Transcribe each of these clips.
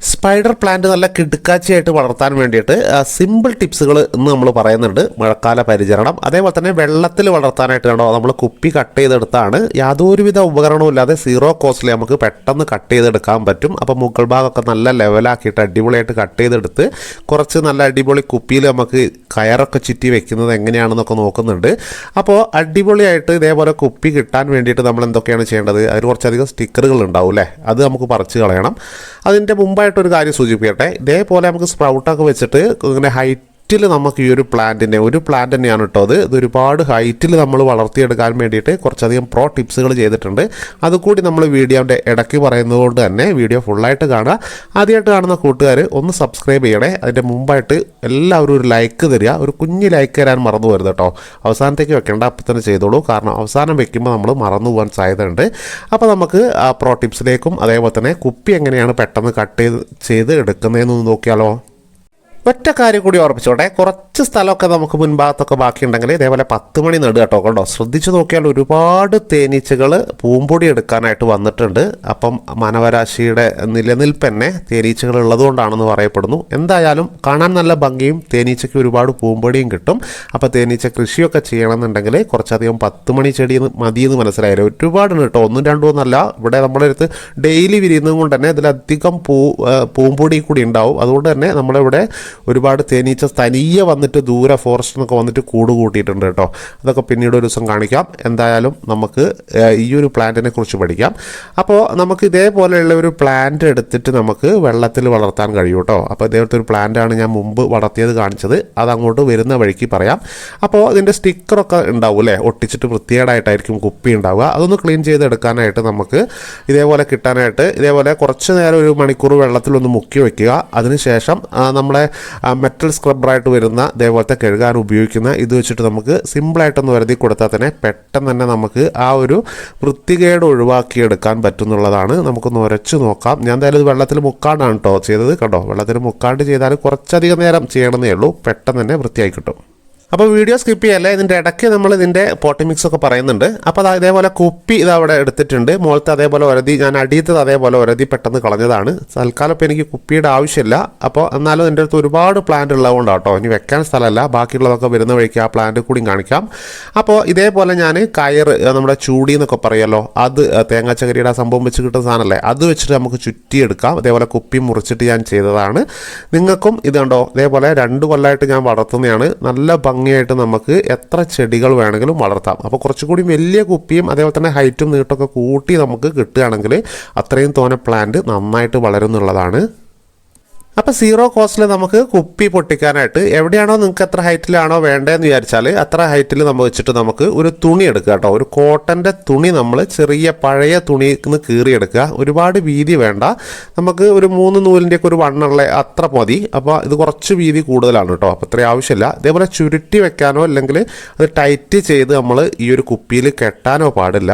Spider plant നല്ല കിടുക്കാച്ചിയായിട്ട് വളർത്താൻ വേണ്ടിയിട്ട് സിമ്പിൾ ടിപ്സുകൾ ഇന്ന് നമ്മൾ പറയുന്നുണ്ട്. മഴക്കാല പരിചരണം, അതേപോലെ തന്നെ വെള്ളത്തിൽ വളർത്താനായിട്ട് കണ്ടോ നമ്മൾ കുപ്പി കട്ട് ചെയ്തെടുത്താണ്. യാതൊരുവിധ ഉപകരണവും ഇല്ലാതെ സീറോ കോസ്റ്റിൽ നമുക്ക് പെട്ടെന്ന് കട്ട് ചെയ്തെടുക്കാൻ പറ്റും. അപ്പോൾ മുകൾ ഭാഗമൊക്കെ നല്ല ലെവലാക്കിയിട്ട് അടിപൊളിയായിട്ട് കട്ട് ചെയ്തെടുത്ത് കുറച്ച് നല്ല അടിപൊളി കുപ്പിയിൽ നമുക്ക് കയറൊക്കെ ചുറ്റി വെക്കുന്നത് എങ്ങനെയാണെന്നൊക്കെ നോക്കുന്നുണ്ട്. അപ്പോൾ അടിപൊളിയായിട്ട് ഇതേപോലെ കുപ്പി കിട്ടാൻ വേണ്ടിയിട്ട് നമ്മൾ എന്തൊക്കെയാണ് ചെയ്യേണ്ടത്? അതിന് കുറച്ചധികം സ്റ്റിക്കറുകൾ ഉണ്ടാവും അല്ലേ, അത് നമുക്ക് പറിച്ച് കളയണം. അതിൻ്റെ മുമ്പായിട്ടൊരു കാര്യം സൂചിപ്പിക്കട്ടെ, ഇതേപോലെ നമുക്ക് സ്പ്രൗട്ടൊക്കെ വെച്ചിട്ട് ഇങ്ങനെ ഹൈറ്റിൽ നമുക്ക് ഈ ഒരു പ്ലാന്റ് തന്നെയാണ് കേട്ടോ. ഇത് ഒരുപാട് ഹൈറ്റിൽ നമ്മൾ വളർത്തിയെടുക്കാൻ വേണ്ടിയിട്ട് കുറച്ചധികം പ്രോ ടിപ്സുകൾ ചെയ്തിട്ടുണ്ട്. അതുകൂടി നമ്മൾ വീഡിയോൻ്റെ ഇടയ്ക്ക് പറയുന്നത് കൊണ്ട് തന്നെ വീഡിയോ ഫുള്ളായിട്ട് കാണുക. ആദ്യമായിട്ട് കാണുന്ന കൂട്ടുകാർ ഒന്ന് സബ്സ്ക്രൈബ് ചെയ്യണേ. അതിൻ്റെ മുമ്പായിട്ട് എല്ലാവരും ഒരു ലൈക്ക് തരിക. ഒരു കുഞ്ഞ് ലൈക്ക് തരാൻ മറന്നു പോരുത് കേട്ടോ. അവസാനത്തേക്ക് വെക്കേണ്ട, അപ്പം തന്നെ ചെയ്തോളൂ. കാരണം അവസാനം വെക്കുമ്പോൾ നമ്മൾ മറന്നു പോകാൻ സാധ്യതയുണ്ട്. അപ്പോൾ നമുക്ക് ആ പ്രോ ടിപ്സിലേക്കും അതേപോലെ തന്നെ കുപ്പി എങ്ങനെയാണ് പെട്ടെന്ന് കട്ട് ചെയ്ത് എടുക്കുന്നതെന്ന് നോക്കിയാലോ. ഒറ്റ കാര്യം കൂടി ഓർപ്പിച്ചോട്ടെ, കുറച്ച് സ്ഥലമൊക്കെ നമുക്ക് മുൻഭാഗത്തൊക്കെ ബാക്കിയുണ്ടെങ്കിൽ ഇതേപോലെ 10 മണി നടുക കേട്ടോ. കണ്ടോ, ശ്രദ്ധിച്ചു നോക്കിയാൽ ഒരുപാട് തേനീച്ചകൾ പൂമ്പൊടി എടുക്കാനായിട്ട് വന്നിട്ടുണ്ട്. അപ്പം മാനവരാശിയുടെ നിലനിൽപ്പ് തന്നെ തേനീച്ചകൾ ഉള്ളതുകൊണ്ടാണെന്ന് പറയപ്പെടുന്നു. എന്തായാലും കാണാൻ നല്ല ഭംഗിയും തേനീച്ചയ്ക്ക് ഒരുപാട് പൂമ്പൊടിയും കിട്ടും. അപ്പോൾ തേനീച്ച കൃഷിയൊക്കെ ചെയ്യണമെന്നുണ്ടെങ്കിൽ കുറച്ചധികം 10 മണി ചെടി മതിയെന്ന് മനസ്സിലായാലും ഒരുപാടുണ്ട് കേട്ടോ. 1 2 എന്നല്ല, ഇവിടെ നമ്മുടെ അടുത്ത് ഡെയിലി വിരിയുന്നത് കൊണ്ട് തന്നെ ഇതിലധികം പൂമ്പൊടി കൂടി ഉണ്ടാവും. അതുകൊണ്ട് തന്നെ നമ്മളിവിടെ ഒരുപാട് തേനീച്ച തനിയെ വന്നിട്ട് ദൂരെ ഫോറസ്റ്റിനൊക്കെ വന്നിട്ട് കൂട് കൂട്ടിയിട്ടുണ്ട് കേട്ടോ. അതൊക്കെ പിന്നീട് ഒരു ദിവസം കാണിക്കാം. എന്തായാലും നമുക്ക് ഈ ഒരു പ്ലാന്റിനെ കുറിച്ച് പഠിക്കാം. അപ്പോൾ നമുക്ക് ഇതേപോലെയുള്ള ഒരു പ്ലാന്റ് എടുത്തിട്ട് നമുക്ക് വെള്ളത്തിൽ വളർത്താൻ കഴിയും കേട്ടോ. അപ്പോൾ ഇതേപോലത്തെ ഒരു പ്ലാന്റാണ് ഞാൻ മുമ്പ് വളർത്തിയത് കാണിച്ചത്. അതങ്ങോട്ട് വരുന്ന വഴിക്ക് പറയാം. അപ്പോൾ ഇതിൻ്റെ സ്റ്റിക്കറൊക്കെ ഉണ്ടാവും അല്ലേ, ഒട്ടിച്ചിട്ട് വൃത്തികേടായിട്ടായിരിക്കും കുപ്പി ഉണ്ടാവുക. അതൊന്ന് ക്ലീൻ ചെയ്തെടുക്കാനായിട്ട് നമുക്ക് ഇതേപോലെ കിട്ടാനായിട്ട് ഇതേപോലെ കുറച്ച് നേരം 1 മണിക്കൂർ വെള്ളത്തിലൊന്ന് മുക്കി വയ്ക്കുക. അതിനുശേഷം നമ്മളെ മെറ്റൽ സ്ക്രബ്ബറായിട്ട് വരുന്ന ഇതേപോലത്തെ കഴുകാൻ ഉപയോഗിക്കുന്ന ഇത് വെച്ചിട്ട് നമുക്ക് സിമ്പിളായിട്ടൊന്ന് വരുതി കൊടുത്താൽ തന്നെ പെട്ടെന്ന് തന്നെ നമുക്ക് ആ ഒരു വൃത്തികേട് ഒഴിവാക്കിയെടുക്കാൻ പറ്റുന്നുള്ളതാണ്. നമുക്കൊന്ന് ഉരച്ച് നോക്കാം. ഞാൻ എന്തായാലും ഇത് വെള്ളത്തിൽ മുക്കാണ്ടാണ് കേട്ടോ ചെയ്തത്. കണ്ടോ, വെള്ളത്തിൽ മുക്കാണ്ട് ചെയ്താൽ കുറച്ചധികം നേരം ചെയ്യണമെന്നേ ഉള്ളൂ, പെട്ടെന്ന് തന്നെ വൃത്തിയായി കിട്ടും. അപ്പോൾ വീഡിയോ സ്കിപ്പ് ചെയ്യല്ലേ, ഇതിൻ്റെ ഇടയ്ക്ക് നമ്മൾ ഇതിൻ്റെ പോട്ടി മിക്സ് ഒക്കെ പറയുന്നുണ്ട്. അപ്പോൾ അത് ഇതേപോലെ കുപ്പി ഇതവിടെ എടുത്തിട്ടുണ്ട്. മുകളത്തെ അതേപോലെ ഒരതി, ഞാൻ അടിയത്തത് അതേപോലെ ഒരതി പെട്ടെന്ന് കളഞ്ഞതാണ്. തൽക്കാലം ഇപ്പോൾ എനിക്ക് കുപ്പിയുടെ ആവശ്യമില്ല. അപ്പോൾ എന്നാലും എൻ്റെ അടുത്ത് ഒരുപാട് പ്ലാന്റ് ഉള്ളതുകൊണ്ടാണ് കേട്ടോ. ഇനി വെക്കാൻ സ്ഥലമല്ല, ബാക്കിയുള്ളതൊക്കെ വരുന്ന വഴിക്ക് ആ പ്ലാന്റ് കൂടി കാണിക്കാം. അപ്പോൾ ഇതേപോലെ ഞാൻ കയറ്, നമ്മുടെ ചൂടി എന്നൊക്കെ പറയുമല്ലോ, അത് തേങ്ങാച്ചകരിയുടെ സംഭവം വെച്ച് കിട്ടുന്ന സാധനമല്ലേ, അത് വെച്ചിട്ട് നമുക്ക് ചുറ്റിയെടുക്കാം. അതേപോലെ കുപ്പി മുറിച്ചിട്ട് ഞാൻ ചെയ്തതാണ്. നിങ്ങൾക്കും ഇത് കണ്ടോ, ഇതേപോലെ 2 കൊല്ലമായിട്ട് ഞാൻ വളർത്തുന്നതാണ്. നല്ല ഭംഗിയായിട്ട് നമുക്ക് എത്ര ചെടികൾ വേണമെങ്കിലും വളർത്താം. അപ്പോൾ കുറച്ചുകൂടി വലിയ കുപ്പിയും അതേപോലെ തന്നെ ഹൈറ്റും നീട്ടൊക്കെ കൂട്ടി നമുക്ക് കിട്ടുകയാണെങ്കിൽ അത്രയും തോനെ പ്ലാന്റ് നന്നായിട്ട് വളരുന്നുള്ളതാണ്. അപ്പോൾ സീറോ കോസ്റ്റിൽ നമുക്ക് കുപ്പി പൊട്ടിക്കാനായിട്ട് എവിടെയാണോ നിങ്ങൾക്ക് എത്ര ഹൈറ്റിലാണോ വേണ്ടതെന്ന് വിചാരിച്ചാൽ അത്ര ഹൈറ്റിൽ നമ്മൾ വെച്ചിട്ട് നമുക്ക് ഒരു തുണി എടുക്കുക കേട്ടോ. ഒരു കോട്ടൻ്റെ തുണി നമ്മൾ ചെറിയ പഴയ തുണിയിൽ നിന്ന് കീറിയെടുക്കുക. ഒരുപാട് വീതി വേണ്ട, നമുക്ക് ഒരു 3 നൂലിൻ്റെയൊക്കെ ഒരു വണ്ണുള്ള അത്ര മതി. അപ്പോൾ ഇത് കുറച്ച് വീതി കൂടുതലാണ് കേട്ടോ, അപ്പോൾ അത്രയും ആവശ്യമില്ല. ഇതേപോലെ ചുരുട്ടി വെക്കാനോ അല്ലെങ്കിൽ അത് ടൈറ്റ് ചെയ്ത് നമ്മൾ ഈ ഒരു കുപ്പിയിൽ കെട്ടാനോ പാടില്ല.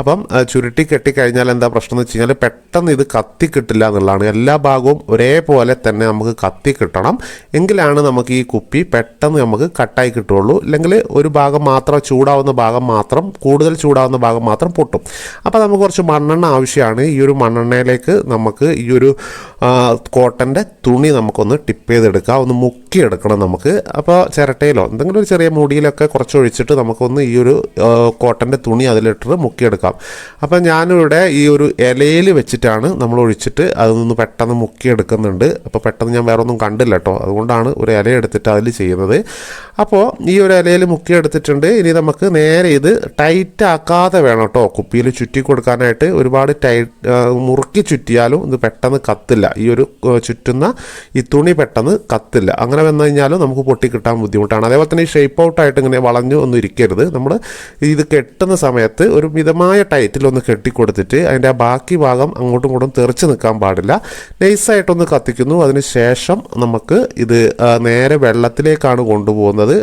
അപ്പം ചുരുട്ടി കെട്ടിക്കഴിഞ്ഞാൽ എന്താ പ്രശ്നം എന്ന് വെച്ച് കഴിഞ്ഞാൽ പെട്ടെന്ന് ഇത് കത്തി കിട്ടില്ല എന്നുള്ളതാണ്. എല്ലാ ഭാഗവും ഒരേപോലെ തന്നെ നമുക്ക് കത്തി കിട്ടണം, എങ്കിലാണ് നമുക്ക് ഈ കുപ്പി പെട്ടെന്ന് നമുക്ക് കട്ടായി കിട്ടുള്ളൂ. അല്ലെങ്കിൽ ഒരു ഭാഗം മാത്രം ചൂടാവുന്ന ഭാഗം മാത്രം, കൂടുതൽ ചൂടാവുന്ന ഭാഗം മാത്രം പൊട്ടും. അപ്പോൾ നമുക്ക് കുറച്ച് മണ്ണെണ്ണ ആവശ്യമാണ്. ഈ ഒരു മണ്ണെണ്ണയിലേക്ക് നമുക്ക് ഈ ഒരു കോട്ടൻ്റെ തുണി നമുക്കൊന്ന് ടിപ്പ് ചെയ്തെടുക്കാം, ഒന്ന് മുക്കിയെടുക്കണം നമുക്ക്. അപ്പോൾ ചിരട്ടയിലോ എന്തെങ്കിലും ഒരു ചെറിയ മുടിയിലൊക്കെ കുറച്ച് ഒഴിച്ചിട്ട് നമുക്കൊന്ന് ഈ ഒരു കോട്ടൻ്റെ തുണി അതിലിട്ട് മുക്കിയെടുക്കാം. അപ്പോൾ ഞാനിവിടെ ഈ ഒരു ഇലയിൽ വെച്ചിട്ടാണ് നമ്മൾ ഒഴിച്ചിട്ട് അതൊന്ന് പെട്ടെന്ന് മുക്കിയെടുക്കുന്നുണ്ട്. അപ്പോൾ പെട്ടെന്ന് ഞാൻ വേറെ ഒന്നും കണ്ടില്ല കേട്ടോ, അതുകൊണ്ടാണ് ഒരു ഇല എടുത്തിട്ട് അതിൽ ചെയ്യുന്നത്. അപ്പോൾ ഈ ഒരു ഇലയിൽ മുക്കിയെടുത്തിട്ടുണ്ട്. ഇനി നമുക്ക് നേരെ ഇത് ടൈറ്റ് ആക്കാതെ വേണം കേട്ടോ കുപ്പിയിൽ ചുറ്റി കൊടുക്കാനായിട്ട്. ഒരുപാട് മുറുക്കി ചുറ്റിയാലും ഇത് പെട്ടെന്ന് കത്തില്ല. ഈ ഒരു ചുറ്റുന്ന ഈ തുണി പെട്ടെന്ന് കത്തില്ല. അങ്ങനെ വന്നു കഴിഞ്ഞാലും നമുക്ക് പൊട്ടിക്കിട്ടാൻ ബുദ്ധിമുട്ടാണ്. അതേപോലെ തന്നെ ഈ ഷേപ്പ് ഔട്ടായിട്ട് ഇങ്ങനെ വളഞ്ഞു ഒന്നും ഇരിക്കരുത്. നമ്മൾ ഇത് കെട്ടുന്ന സമയത്ത് ഒരു മിതമായ ടൈറ്റിലൊന്ന് കെട്ടിക്കൊടുത്തിട്ട് അതിൻ്റെ ആ ബാക്കി ഭാഗം അങ്ങോട്ടും ഇങ്ങോട്ടും തെറിച്ച് നിൽക്കാൻ പാടില്ല. നൈസായിട്ടൊന്ന് കത്തിക്കുന്നു. അതിനുശേഷം നമുക്ക് ഇത് നേരെ വെള്ളത്തിലേക്കാണ് കൊണ്ടുപോകുന്നത്.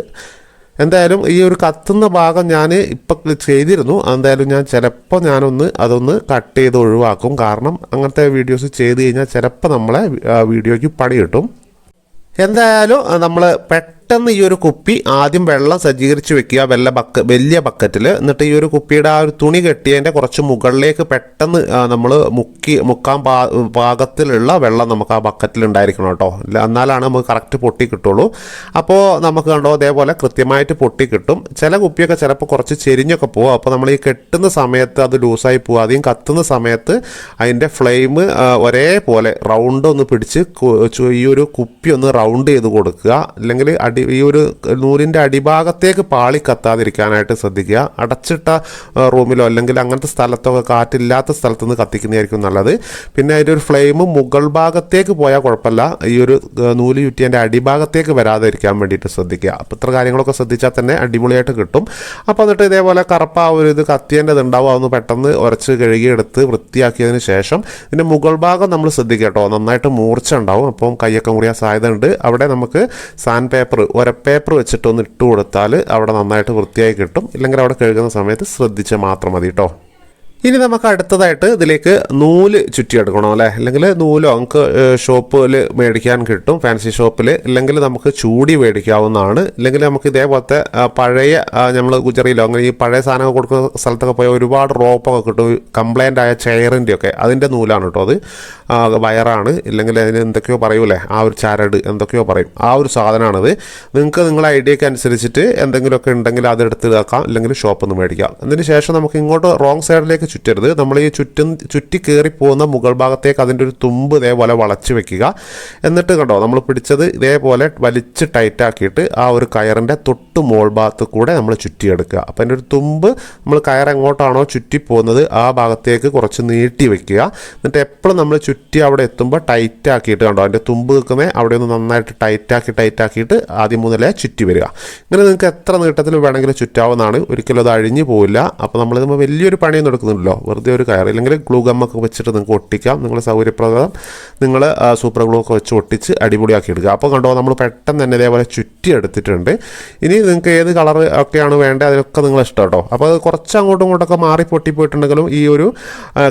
എന്തായാലും ഈ ഒരു കത്തുന്ന ഭാഗം ഞാൻ ഇപ്പം ചെയ്തിരുന്നു. എന്തായാലും ഞാൻ ചിലപ്പോൾ അതൊന്ന് കട്ട് ചെയ്ത് ഒഴിവാക്കും. കാരണം അങ്ങനത്തെ വീഡിയോസ് ചെയ്ത് കഴിഞ്ഞാൽ ചിലപ്പോൾ നമ്മളെ വീഡിയോയ്ക്ക് പണി കിട്ടും. എന്തായാലും നമ്മൾ പെട്ടെന്ന് ഈ ഒരു കുപ്പി ആദ്യം വെള്ളം സജ്ജീകരിച്ച് വെക്കുക, വലിയ ബക്കറ്റിൽ. എന്നിട്ട് ഈ ഒരു കുപ്പിയുടെ ആ ഒരു തുണി കെട്ടിയതിൻ്റെ കുറച്ച് മുകളിലേക്ക് പെട്ടെന്ന് നമ്മൾ മുക്കാൻ പാകത്തിലുള്ള വെള്ളം നമുക്ക് ആ ബക്കറ്റിൽ ഉണ്ടായിരിക്കണം കേട്ടോ. എന്നാലാണ് നമുക്ക് കറക്റ്റ് പൊട്ടി കിട്ടുള്ളൂ. അപ്പോൾ നമുക്ക് കണ്ടോ അതേപോലെ കൃത്യമായിട്ട് പൊട്ടി കിട്ടും. ചില കുപ്പിയൊക്കെ ചിലപ്പോൾ കുറച്ച് ചെരിഞ്ഞൊക്കെ പോകും. അപ്പോൾ നമ്മൾ ഈ കെട്ടുന്ന സമയത്ത് അത് ലൂസായി പോകും. ആദ്യം കത്തുന്ന സമയത്ത് അതിൻ്റെ ഫ്ലെയിം ഒരേപോലെ റൗണ്ട് ഒന്ന് പിടിച്ച് ഈ ഒരു കുപ്പി ഒന്ന് റൗണ്ട് ചെയ്ത് കൊടുക്കുക. അല്ലെങ്കിൽ ഈ ഒരു നൂലിൻ്റെ അടിഭാഗത്തേക്ക് പാളി കത്താതിരിക്കാനായിട്ട് ശ്രദ്ധിക്കുക. അടച്ചിട്ട റൂമിലോ അല്ലെങ്കിൽ അങ്ങനത്തെ സ്ഥലത്തൊക്കെ കാറ്റില്ലാത്ത സ്ഥലത്ത് നിന്ന് കത്തിക്കുന്നതായിരിക്കും നല്ലത്. പിന്നെ അതിൻ്റെ ഒരു ഫ്ലെയിം മുകൾ ഭാഗത്തേക്ക് പോയാൽ കുഴപ്പമില്ല, ഈ ഒരു നൂല് ചുറ്റിയതിൻ്റെ അടിഭാഗത്തേക്ക് വരാതിരിക്കാൻ വേണ്ടിയിട്ട് ശ്രദ്ധിക്കുക. അപ്പോൾ ഇത്ര കാര്യങ്ങളൊക്കെ ശ്രദ്ധിച്ചാൽ തന്നെ അടിപൊളിയായിട്ട് കിട്ടും. അപ്പോൾ എന്നിട്ട് ഇതേപോലെ കറുപ്പ് ആ ഒരു ഇത് കത്തിയേണ്ടത് ഉണ്ടാവും. അതൊന്ന് പെട്ടെന്ന് ഉരച്ച് കഴുകിയെടുത്ത് വൃത്തിയാക്കിയതിന് ശേഷം ഇതിൻ്റെ മുകൾ ഭാഗം നമ്മൾ ശ്രദ്ധിക്കുക കേട്ടോ, നന്നായിട്ട് മൂർച്ച ഉണ്ടാവും. അപ്പം കൈയൊക്കെ മുറിയാൻ സാധ്യത ഉണ്ട്. അവിടെ നമുക്ക് സാൻഡ് പേപ്പർ, ഉരപ്പേപ്പർ വെച്ചിട്ടൊന്ന് ഇട്ട് കൊടുത്താൽ അവിടെ നന്നായിട്ട് വൃത്തിയായി കിട്ടും. ഇല്ലെങ്കിൽ അവിടെ കഴുകുന്ന സമയത്ത് ശ്രദ്ധിച്ചാൽ മാത്രം മതി കേട്ടോ. ഇനി നമുക്ക് അടുത്തതായിട്ട് ഇതിലേക്ക് നൂല് ചുറ്റിയെടുക്കണം അല്ലേ. അല്ലെങ്കിൽ നൂലോ നമുക്ക് ഷോപ്പിൽ മേടിക്കാൻ കിട്ടും, ഫാൻസി ഷോപ്പിൽ. അല്ലെങ്കിൽ നമുക്ക് ചൂടി മേടിക്കാവുന്നതാണ്. ഇല്ലെങ്കിൽ നമുക്ക് ഇതേപോലത്തെ പഴയ നമ്മൾ ഗുജറിയിലോ അങ്ങനെ ഈ പഴയ സാധനങ്ങൾ കൊടുക്കുന്ന സ്ഥലത്തൊക്കെ പോയാൽ ഒരുപാട് റോപ്പൊക്കെ കിട്ടും, കംപ്ലൈൻ്റ് ആയ ചെയറിൻ്റെ ഒക്കെ, അതിൻ്റെ നൂലാണ് കേട്ടോ അത്. വയറാണ്, ഇല്ലെങ്കിൽ അതിന് എന്തൊക്കെയോ പറയൂലേ, ആ ഒരു ചരട് എന്തൊക്കെയോ പറയും, ആ ഒരു സാധനമാണത്. നിങ്ങൾക്ക് നിങ്ങളുടെ ഐഡിയക്ക് അനുസരിച്ചിട്ട് എന്തെങ്കിലുമൊക്കെ ഉണ്ടെങ്കിൽ അതെടുത്ത് ഇതാക്കാം, അല്ലെങ്കിൽ ഷോപ്പിൽ നിന്ന് മേടിക്കാം. അതിന് ശേഷം നമുക്ക് ഇങ്ങോട്ട് റോങ് സൈഡിലേക്ക് ചുറ്റരുത്. നമ്മൾ ഈ ചുറ്റി കയറി പോകുന്ന മുകൾ ഭാഗത്തേക്ക് അതിൻ്റെ ഒരു തുമ്പ് ഇതേപോലെ വളച്ച് വെക്കുക. എന്നിട്ട് കണ്ടോ നമ്മൾ പിടിച്ചത് ഇതേപോലെ വലിച്ച് ടൈറ്റാക്കിയിട്ട് ആ ഒരു കയറിൻ്റെ തൊട്ട് മോൾ ഭാഗത്ത് കൂടെ നമ്മൾ ചുറ്റിയെടുക്കുക. അപ്പം അതിൻ്റെ ഒരു തുമ്പ് നമ്മൾ കയർ എങ്ങോട്ടാണോ ചുറ്റി പോകുന്നത് ആ ഭാഗത്തേക്ക് കുറച്ച് നീട്ടി വെക്കുക. എന്നിട്ട് എപ്പോഴും നമ്മൾ ചുറ്റി അവിടെ എത്തുമ്പോൾ ടൈറ്റ് ആക്കിയിട്ട് കണ്ടോ അതിൻ്റെ തുമ്പ് നിൽക്കുന്നത് അവിടെ ഒന്ന് നന്നായിട്ട് ടൈറ്റാക്കിയിട്ട് ആദ്യം മുതലേ ചുറ്റി വരിക. ഇങ്ങനെ നിങ്ങൾക്ക് എത്ര നീട്ടത്തിൽ വേണമെങ്കിലും ചുറ്റാവുന്നതാണ്. ഒരിക്കലും അത് അഴിഞ്ഞു പോവില്ല. അപ്പോൾ നമ്മൾ വലിയൊരു പണിയൊന്നും എടുക്കുന്നുണ്ടല്ലോ, വെറുതെ ഒരു കയർ ഇല്ലെങ്കിൽ ഗ്ലൂ ഗമ്മൊക്കെ വെച്ചിട്ട് നിങ്ങൾക്ക് ഒട്ടിക്കാം. നിങ്ങൾ സൗകര്യപ്രദം നിങ്ങൾ സൂപ്പർ ഗ്ലൂ ഒക്കെ വെച്ച് ഒട്ടിച്ച് അടിപൊളിയാക്കി എടുക്കുക. അപ്പോൾ കണ്ടോ നമ്മൾ പെട്ടെന്ന് തന്നെ ഇതേപോലെ ചുറ്റി എടുത്തിട്ടുണ്ട്. ഇനി നിങ്ങൾക്ക് ഏത് കളർ ഒക്കെയാണ് വേണ്ടത് അതിനൊക്കെ നിങ്ങൾ ഇഷ്ടം കേട്ടോ. അപ്പോൾ അത് കുറച്ച് അങ്ങോട്ടും ഇങ്ങോട്ടൊക്കെ മാറി പൊട്ടിപ്പോയിട്ടുണ്ടെങ്കിലും ഈ ഒരു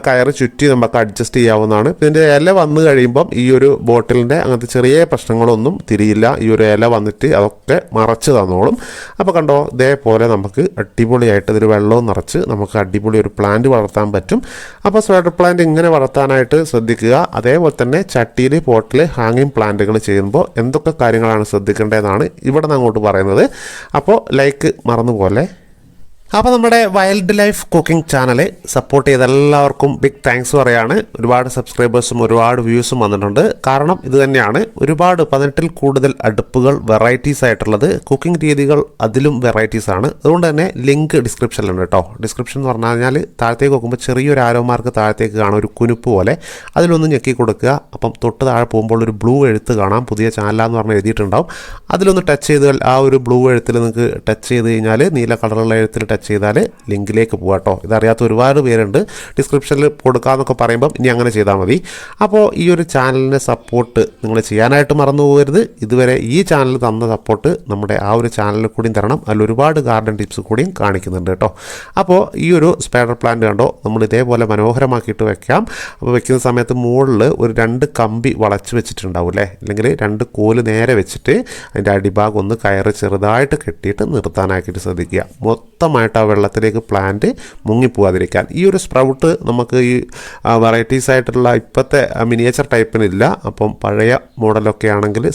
കയർ ചുറ്റി നമുക്ക് അഡ്ജസ്റ്റ് ചെയ്യാവുന്നതാണ്. ഇതിൻ്റെ ഇല വന്നു കഴിയുമ്പം ഈ ഒരു ബോട്ടിലിൻ്റെ അങ്ങനത്തെ ചെറിയ പ്രശ്നങ്ങളൊന്നും തിരിയില്ല. ഈ ഒരു ഇല വന്നിട്ട് അതൊക്കെ മറച്ച് തന്നോളും. അപ്പോൾ കണ്ടോ ഇതേപോലെ നമുക്ക് അടിപൊളിയായിട്ട് ഇതിൽ വെള്ളവും നിറച്ച് നമുക്ക് അടിപൊളി ഒരു പ്ലാന്റ് വളർത്താൻ പറ്റും. അപ്പോൾ സ്പൈഡർ പ്ലാന്റ് ഇങ്ങനെ വളർത്താനായിട്ട് ശ്രദ്ധിക്കുക. അതേപോലെ തന്നെ ചട്ടിയിൽ പോട്ടിൽ ഹാങ്ങിങ് പ്ലാന്റുകൾ ചെയ്യുമ്പോൾ എന്തൊക്കെ കാര്യങ്ങളാണ് ശ്രദ്ധിക്കേണ്ടതെന്നാണ് ഇവിടെ നിന്ന് അങ്ങോട്ട് പറയുന്നത്. അപ്പോൾ ലൈക്ക് മറന്നുപോലെ. അപ്പോൾ നമ്മുടെ wild life cooking channel support ചെയ്ത എല്ലാവർക്കും ബിഗ് താങ്ക്സ് പറയാണ്. ഒരുപാട് സബ്സ്ക്രൈബേഴ്സും ഒരുപാട് വ്യൂസും വന്നിട്ടുണ്ട്. കാരണം ഇത് തന്നെയാണ്, ഒരുപാട് 18ൽ കൂടുതൽ അടുപ്പുകൾ വെറൈറ്റീസ് ആയിട്ടുള്ളത്, കുക്കിംഗ് രീതികൾ അതിലും വെറൈറ്റീസ് ആണ്. അതുകൊണ്ട് തന്നെ ലിങ്ക് ഡിസ്ക്രിപ്ഷനിലുണ്ട് കേട്ടോ. ഡിസ്ക്രിപ്ഷൻ എന്ന് പറഞ്ഞു കഴിഞ്ഞാൽ താഴത്തേക്ക് നോക്കുമ്പോൾ ചെറിയൊരു ആരോ മാർക്ക് താഴത്തേക്ക് കാണാം, ഒരു കുനുപ്പ് പോലെ. അതിലൊന്ന് ഞെക്കി കൊടുക്കുക. അപ്പം തൊട്ട് താഴെ പോകുമ്പോൾ ഒരു ബ്ലൂ എഴുത്ത് കാണാം, പുതിയ ചാനലാന്ന് പറഞ്ഞ് എഴുതിയിട്ടുണ്ടാവും. അതിലൊന്ന് ടച്ച് ചെയ്താൽ ആ ഒരു ബ്ലൂ എഴുത്തിൽ നിങ്ങൾക്ക് ടച്ച് ചെയ്ത് കഴിഞ്ഞാൽ നീല കളറുള്ള എഴുത്തിൽ ടച്ച് ചെയ്താൽ ലിങ്കിലേക്ക് പോകാം കേട്ടോ. ഇതറിയാത്ത ഒരുപാട് പേരുണ്ട്. ഡിസ്ക്രിപ്ഷനിൽ കൊടുക്കാമെന്നൊക്കെ പറയുമ്പം ഇനി അങ്ങനെ ചെയ്താൽ മതി. അപ്പോൾ ഈ ഒരു ചാനലിൻ്റെ സപ്പോർട്ട് നിങ്ങൾ ചെയ്യാനായിട്ട് മറന്നു പോകരുത്. ഇതുവരെ ഈ ചാനൽ തന്ന സപ്പോർട്ട് നമ്മുടെ ആ ഒരു ചാനലിൽ കൂടിയും തരണം. അതിൽ ഒരുപാട് ഗാർഡൻ ടിപ്സ് കൂടിയും കാണിക്കുന്നുണ്ട് കേട്ടോ. അപ്പോൾ ഈ ഒരു സ്പൈഡർ പ്ലാന്റ് കണ്ടോ നമ്മൾ ഇതേപോലെ മനോഹരമാക്കിയിട്ട് വെക്കാം. അപ്പോൾ വെക്കുന്ന സമയത്ത് മുകളിൽ ഒരു 2 കമ്പി വളച്ച് വെച്ചിട്ടുണ്ടാവും അല്ലേ, അല്ലെങ്കിൽ 2 കോല് നേരെ വെച്ചിട്ട് അതിൻ്റെ അടിഭാഗം ഒന്ന് കയറ് ചെറുതായിട്ട് കെട്ടിയിട്ട് നിർത്താനാക്കിയിട്ട് ശ്രദ്ധിക്കുക. മൊത്തമായിട്ട് ആ വെള്ളത്തിലേക്ക് പ്ലാന്റ് മുങ്ങിപ്പോകാതിരിക്കാൻ. ഈ ഒരു സ്പ്രൗട്ട് നമുക്ക് ഈ വെറൈറ്റീസ് ആയിട്ടുള്ള ഇപ്പോഴത്തെ മിനിയേച്ചർ ടൈപ്പിനില്ല. അപ്പം പഴയ മോഡലൊക്കെ ആണെങ്കിൽ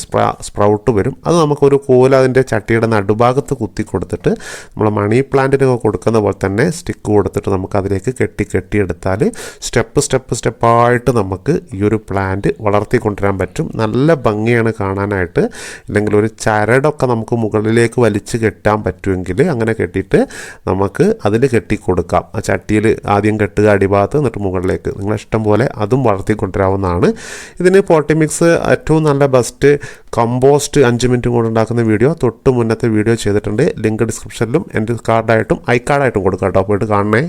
സ്പ്രൗട്ട് വരും. അത് നമുക്കൊരു കോല അതിൻ്റെ ചട്ടിയുടെ നടുഭാഗത്ത് കുത്തി കൊടുത്തിട്ട് നമ്മൾ മണി പ്ലാന്റിനൊക്കെ കൊടുക്കുന്ന പോലെ തന്നെ സ്റ്റിക്ക് കൊടുത്തിട്ട് നമുക്ക് അതിലേക്ക് കെട്ടിയെടുത്താൽ സ്റ്റെപ്പായിട്ട് നമുക്ക് ഈ ഒരു പ്ലാന്റ് വളർത്തിക്കൊണ്ടുവരാൻ പറ്റും. നല്ല ഭംഗിയാണ് കാണാനായിട്ട്. അല്ലെങ്കിൽ ഒരു ചരടൊക്കെ നമുക്ക് മുകളിലേക്ക് വലിച്ച് കെട്ടാൻ പറ്റുമെങ്കിൽ അങ്ങനെ കെട്ടിയിട്ട് നമുക്ക് അതിൽ കെട്ടിക്കൊടുക്കാം. ആ ചട്ടിയിൽ ആദ്യം കെട്ടുക അടിഭാഗത്ത്, എന്നിട്ട് മുകളിലേക്ക് നിങ്ങളെ ഇഷ്ടം പോലെ അതും വളർത്തിക്കൊണ്ടുവരാവുന്നതാണ്. ഇതിന് പോട്ടി മിക്സ് ഏറ്റവും നല്ല ബെസ്റ്റ് കമ്പോസ്റ്റ് 5 മിനിറ്റും കൊണ്ട് ഉണ്ടാക്കുന്ന വീഡിയോ തൊട്ട് മുന്നത്തെ വീഡിയോ ചെയ്തിട്ടുണ്ട്. ലിങ്ക് ഡിസ്ക്രിപ്ഷനിലും എൻ്റെ കാർഡായിട്ടും ഐ-കാർഡായിട്ടും കൊടുക്കാം കേട്ടോ, പോയിട്ട് കാണണേ.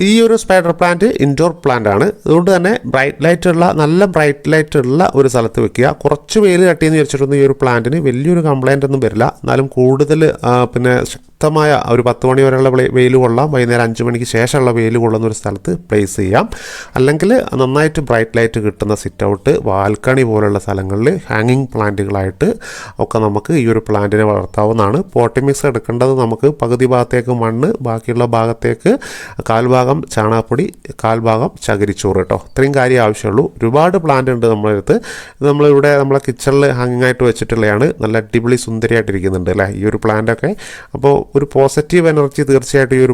ഈ ഒരു സ്പൈഡർ പ്ലാന്റ് ഇൻഡോർ പ്ലാന്റ് ആണ്. അതുകൊണ്ട് തന്നെ നല്ല ബ്രൈറ്റ് ലൈറ്റ് ഉള്ള ഒരു സ്ഥലത്ത് വെക്കുക. കുറച്ച് വെയിൽ തട്ടിയെന്ന് വിചാരിച്ചിട്ടൊന്നും ഈ ഒരു പ്ലാന്റിന് വലിയൊരു കംപ്ലൈൻ്റ് ഒന്നും വരില്ല. എന്നാലും കൂടുതൽ പിന്നെ ശക്തമായ ഒരു 10 മണി വരെയുള്ള വെയിൽ കൊള്ളാം, വൈകുന്നേരം 5 മണിക്ക് ശേഷമുള്ള വെയിൽ കൊള്ളുന്ന ഒരു സ്ഥലത്ത് പ്ലേസ് ചെയ്യാം. അല്ലെങ്കിൽ നന്നായിട്ട് ബ്രൈറ്റ് ലൈറ്റ് കിട്ടുന്ന സിറ്റ് ഔട്ട്, ബാൽക്കണി പോലുള്ള സ്ഥലങ്ങളിൽ ഹാങ്ങിങ് പ്ലാന്റുകളായിട്ട് ഒക്കെ നമുക്ക് ഈ ഒരു പ്ലാന്റിനെ വളർത്താവുന്നതാണ്. പോട്ടി മിക്സ് എടുക്കേണ്ടത് നമുക്ക് പകുതി ഭാഗത്തേക്ക് മണ്ണ്, ബാക്കിയുള്ള ഭാഗത്തേക്ക് കാൽഭാഗം ചാണകപ്പൊടി, കാൽഭാഗം ചകിരിച്ചോറ് കേട്ടോ. ഇത്രയും കാര്യം ആവശ്യമുള്ളൂ. ഒരുപാട് പ്ലാന്റ് ഉണ്ട് നമ്മുടെ അടുത്ത്. നമ്മളിവിടെ നമ്മളെ കിച്ചണിൽ ഹാങ്ങിങ് ആയിട്ട് വെച്ചിട്ടുള്ളതാണ്. നല്ല അടിപൊളി സുന്ദരിയായിട്ടിരിക്കുന്നുണ്ട് അല്ലേ ഈ ഒരു പ്ലാന്റൊക്കെ. അപ്പോൾ ഒരു പോസിറ്റീവ് എനർജി തീർച്ചയായിട്ടും ഈ ഒരു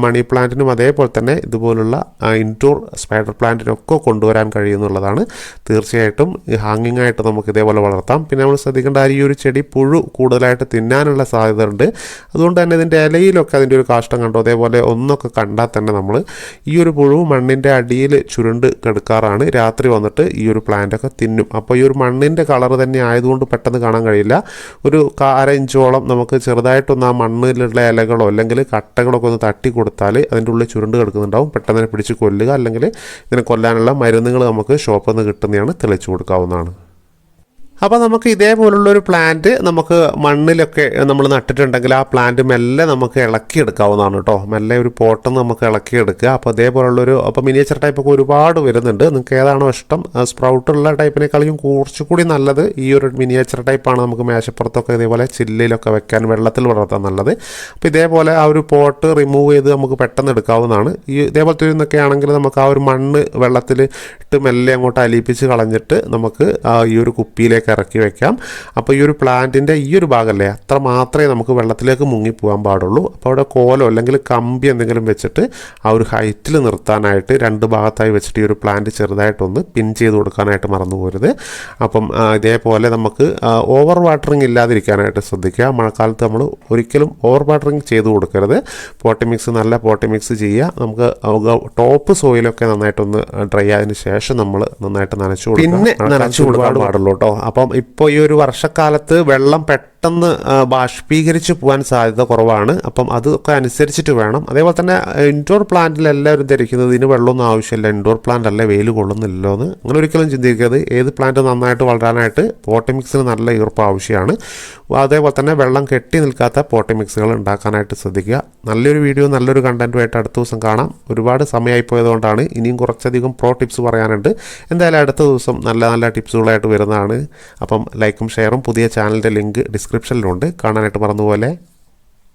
മണി പ്ലാന്റിനും അതേപോലെ തന്നെ ഇതുപോലുള്ള ഇൻഡോർ സ്പൈഡർ പ്ലാന്റിനൊക്കെ കൊണ്ടുവരാൻ കഴിയുമെന്നുള്ളതാണ്. തീർച്ചയായിട്ടും ഹാങ്ങിങ് ആയിട്ട് നമുക്ക് ഇതേപോലെ വളർത്താം. പിന്നെ നമ്മൾ ശ്രദ്ധിക്കേണ്ട ഈ ഒരു ചെടി പുഴു കൂടുതലായിട്ട് തിന്നാനുള്ള സാധ്യത ഉണ്ട്. അതുകൊണ്ട് തന്നെ ഇതിൻ്റെ ഇലയിലൊക്കെ അതിൻ്റെ ഒരു കാഷ്ടം കണ്ടോ, അതേപോലെ ഒന്നൊക്കെ കണ്ടാൽ തന്നെ നമ്മൾ ഈ ഒരു പുഴു മണ്ണിൻ്റെ അടിയിൽ ചുരുണ്ട് കിടക്കാറാണ്. രാത്രി വന്നിട്ട് ഈ ഒരു പ്ലാന്റൊക്കെ തിന്നും. അപ്പോൾ ഈ ഒരു മണ്ണിൻ്റെ കളർ തന്നെ ആയതുകൊണ്ട് പെട്ടെന്ന് കാണാൻ കഴിയില്ല. ഒരു 1/2 ഇഞ്ചോളം നമുക്ക് ചെറുതായിട്ടൊന്ന് ആ മണ്ണിലുള്ള ഇലകളോ അല്ലെങ്കിൽ കട്ടകളൊക്കെ ഒന്ന് തട്ടി കൊടുത്താൽ അതിൻ്റെ ഉള്ളിൽ ചുരുണ്ട് കിടക്കുന്നുണ്ടാവും. പെട്ടെന്ന് തന്നെ പിടിച്ച് കൊല്ലുക, അല്ലെങ്കിൽ ഇതിനെ കൊല്ലാനുള്ള മരുന്നുകൾ നമുക്ക് ഷോപ്പിൽ നിന്ന് കിട്ടുന്നതാണ്, തെളിച്ചു കൊടുക്കാവുന്നതാണ്. അപ്പോൾ നമുക്ക് ഇതേപോലുള്ളൊരു പ്ലാന്റ് നമുക്ക് മണ്ണിലൊക്കെ നമ്മൾ നട്ടിട്ടുണ്ടെങ്കിൽ ആ പ്ലാന്റ് മെല്ലെ നമുക്ക് ഇളക്കിയെടുക്കാവുന്നതാണ് കേട്ടോ. മെല്ലെ ഒരു പോട്ടെന്ന് നമുക്ക് ഇളക്കിയെടുക്കുക. അപ്പോൾ അപ്പോൾ മിനിയേച്ചർ ടൈപ്പൊക്കെ ഒരുപാട് വരുന്നുണ്ട്. നിങ്ങൾക്ക് ഏതാണോ ഇഷ്ടം, സ്പ്രൗട്ടുള്ള ടൈപ്പിനേക്കാളും കുറച്ചുകൂടി നല്ലത് ഈ ഒരു മിനിയേച്ചർ ടൈപ്പാണ്. നമുക്ക് മേശപ്പുറത്തൊക്കെ ഇതേപോലെ ചില്ലിലൊക്കെ വെക്കാൻ, വെള്ളത്തിൽ വളർത്താൻ നല്ലത്. അപ്പോൾ ഇതേപോലെ ആ ഒരു പോട്ട് റിമൂവ് ചെയ്ത് നമുക്ക് പെട്ടെന്ന് എടുക്കാവുന്നതാണ്. ഇതേപോലത്തെ ഇന്നൊക്കെ ആണെങ്കിൽ നമുക്ക് ആ ഒരു മണ്ണ് വെള്ളത്തിൽ ഇട്ട് മെല്ലെ അങ്ങോട്ട് അലിയിപ്പിച്ച് കളഞ്ഞിട്ട് നമുക്ക് ഈ ഒരു കുപ്പിയിലേക്ക് ഇറക്കി വെക്കാം. അപ്പോൾ ഈ ഒരു പ്ലാന്റിൻ്റെ ഈ ഒരു ഭാഗമല്ലേ, അത്ര മാത്രമേ നമുക്ക് വെള്ളത്തിലേക്ക് മുങ്ങിപ്പോകാൻ പാടുള്ളൂ. അപ്പോൾ അവിടെ കോലോ അല്ലെങ്കിൽ കമ്പി എന്തെങ്കിലും വെച്ചിട്ട് ആ ഒരു ഹൈറ്റിൽ നിർത്താനായിട്ട് 2 ഭാഗത്തായി വെച്ചിട്ട് ഈ ഒരു പ്ലാന്റ് ചെറുതായിട്ടൊന്ന് പിൻ ചെയ്ത് കൊടുക്കാനായിട്ട് മറന്നു പോരുത്. അപ്പം ഇതേപോലെ നമുക്ക് ഓവർ വാട്ടറിങ് ഇല്ലാതിരിക്കാനായിട്ട് ശ്രദ്ധിക്കുക. മഴക്കാലത്ത് നമ്മൾ ഒരിക്കലും ഓവർ വാട്ടറിങ് ചെയ്ത് കൊടുക്കരുത്. പോട്ടി മിക്സ്, നല്ല പോട്ടി മിക്സ് ചെയ്യുക. നമുക്ക് ടോപ്പ് സോയിലൊക്കെ നന്നായിട്ടൊന്ന് ഡ്രൈ ആയതിനു ശേഷം നമ്മൾ നന്നായിട്ട് നനച്ചു കൊടുക്കുക. പിന്നെ നനച്ചു കൊടുക്കാൻ പാടുള്ളൂ കേട്ടോ. അപ്പം ഇപ്പോൾ ഈ ഒരു വർഷക്കാലത്ത് വെള്ളം പെട്ടെന്ന് ബാഷ്പീകരിച്ച് പോകാൻ സാധ്യത കുറവാണ്. അപ്പം അതൊക്കെ അനുസരിച്ചിട്ട് വേണം. അതേപോലെ തന്നെ ഇൻഡോർ പ്ലാന്റിൽ എല്ലാവരും ധരിക്കുന്നത് ഇതിന് വെള്ളമൊന്നും ആവശ്യമില്ല, ഇൻഡോർ പ്ലാന്റ് അല്ലേ, വെയിൽ കൊള്ളുന്നില്ലല്ലോ എന്ന്. അങ്ങനെ ഒരിക്കലും ചിന്തിക്കരുത്. ഏത് പ്ലാന്റ് നന്നായിട്ട് വളരാനായിട്ട് പോട്ടി മിക്സിന് നല്ല ഈർപ്പം ആവശ്യമാണ്. അതേപോലെ തന്നെ വെള്ളം കെട്ടി നിൽക്കാത്ത പോട്ടി മിക്സുകൾ ഉണ്ടാക്കാനായിട്ട് ശ്രദ്ധിക്കുക. നല്ലൊരു വീഡിയോ, നല്ലൊരു കണ്ടൻറ്റുമായിട്ട് അടുത്ത ദിവസം കാണാം. ഒരുപാട് സമയമായിപ്പോയതുകൊണ്ടാണ്. ഇനിയും കുറച്ചധികം പ്രോ ടിപ്സ് പറയാനുണ്ട്. എന്തായാലും അടുത്ത ദിവസം നല്ല നല്ല ടിപ്സുകളായിട്ട് വരുന്നതാണ്. അപ്പം ലൈക്കും ഷെയറും പുതിയ ചാനലിൻ്റെ ലിങ്ക് ഡിസ്ക്രിപ്ഷനിലുണ്ട്, കാണാനായിട്ട് മറന്നുപോലെ.